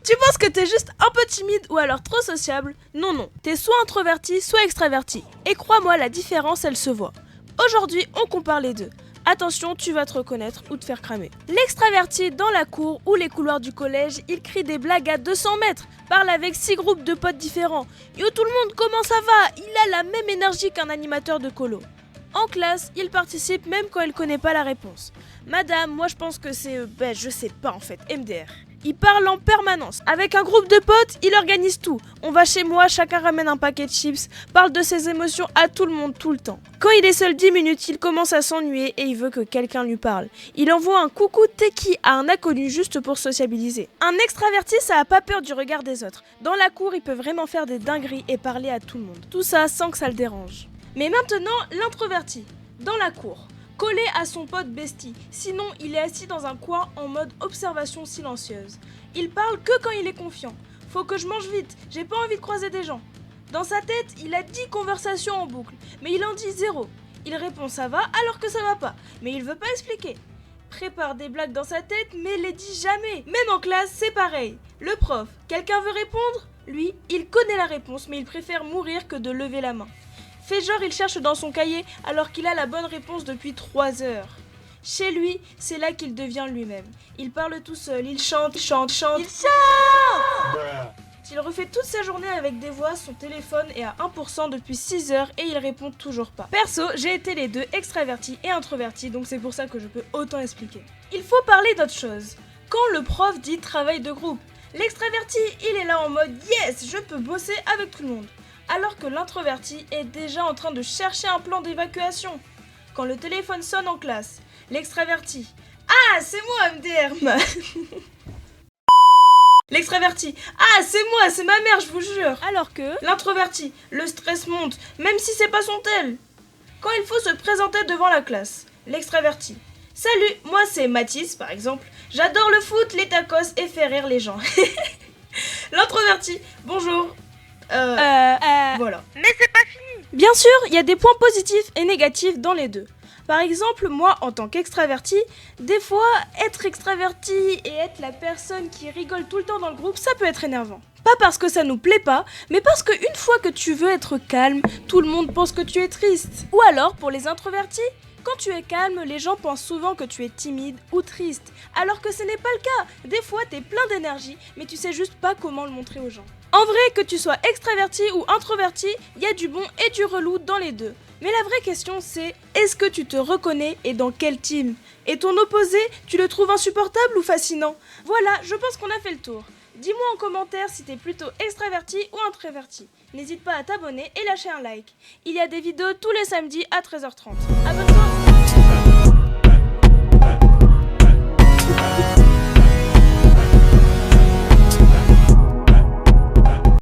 Tu penses que t'es juste un peu timide ou alors trop sociable? Non, non, t'es soit introverti, soit extraverti. Et crois-moi, la différence, elle se voit. Aujourd'hui, on compare les deux. Attention, tu vas te reconnaître ou te faire cramer. L'extraverti, dans la cour ou les couloirs du collège, il crie des blagues à 200 mètres, parle avec 6 groupes de potes différents. Yo tout le monde, comment ça va? Il a la même énergie qu'un animateur de colo. En classe, il participe même quand il connaît pas la réponse. Madame, moi je pense que c'est, je sais pas en fait, MDR. Il parle en permanence. Avec un groupe de potes, il organise tout. On va chez moi, chacun ramène un paquet de chips, parle de ses émotions à tout le monde tout le temps. Quand il est seul 10 minutes, il commence à s'ennuyer et il veut que quelqu'un lui parle. Il envoie un coucou techie à un inconnu juste pour sociabiliser. Un extraverti, ça a pas peur du regard des autres. Dans la cour, il peut vraiment faire des dingueries et parler à tout le monde. Tout ça sans que ça le dérange. Mais maintenant, l'introverti. Dans la cour. Collé à son pote bestie, sinon il est assis dans un coin en mode observation silencieuse. Il parle que quand il est confiant. Faut que je mange vite, j'ai pas envie de croiser des gens. Dans sa tête, il a 10 conversations en boucle, mais il en dit 0. Il répond ça va alors que ça va pas, mais il veut pas expliquer. Prépare des blagues dans sa tête, mais les dit jamais. Même en classe, c'est pareil. Le prof, quelqu'un veut répondre? Lui, il connaît la réponse, mais il préfère mourir que de lever la main. Fait genre il cherche dans son cahier alors qu'il a la bonne réponse depuis 3 heures. Chez lui, c'est là qu'il devient lui-même. Il parle tout seul, il chante. Il chante. Il refait toute sa journée avec des voix, son téléphone est à 1% depuis 6 heures et il répond toujours pas. Perso, j'ai été les deux, extraverti et introverti, donc c'est pour ça que je peux autant expliquer. Il faut parler d'autre chose. Quand le prof dit travail de groupe, l'extraverti, il est là en mode yes, je peux bosser avec tout le monde. Alors que l'introverti est déjà en train de chercher un plan d'évacuation. Quand le téléphone sonne en classe, l'extraverti « Ah, c'est moi, MDR !» L'extraverti « Ah, c'est moi, c'est ma mère, je vous jure !» Alors que l'introverti, le stress monte, même si c'est pas son tel. Quand il faut se présenter devant la classe, l'extraverti « Salut, moi c'est Mathis, par exemple. J'adore le foot, les tacos et faire rire les gens. » L'introverti « Bonjour. Voilà. Mais c'est pas fini. Bien sûr, il y a des points positifs et négatifs dans les deux. Par exemple, moi, en tant qu'extraverti, des fois, être extraverti et être la personne qui rigole tout le temps dans le groupe, ça peut être énervant. Pas parce que ça nous plaît pas, mais parce qu'une fois que tu veux être calme, tout le monde pense que tu es triste. Ou alors, pour les introvertis, quand tu es calme, les gens pensent souvent que tu es timide ou triste, alors que ce n'est pas le cas. Des fois, t'es plein d'énergie, mais tu sais juste pas comment le montrer aux gens. En vrai, que tu sois extraverti ou introverti, il y a du bon et du relou dans les deux. Mais la vraie question c'est, est-ce que tu te reconnais et dans quel team? Et ton opposé, tu le trouves insupportable ou fascinant? Voilà, je pense qu'on a fait le tour. Dis-moi en commentaire si t'es plutôt extraverti ou introverti. N'hésite pas à t'abonner et lâcher un like. Il y a des vidéos tous les samedis à 13h30. Abonne-toi!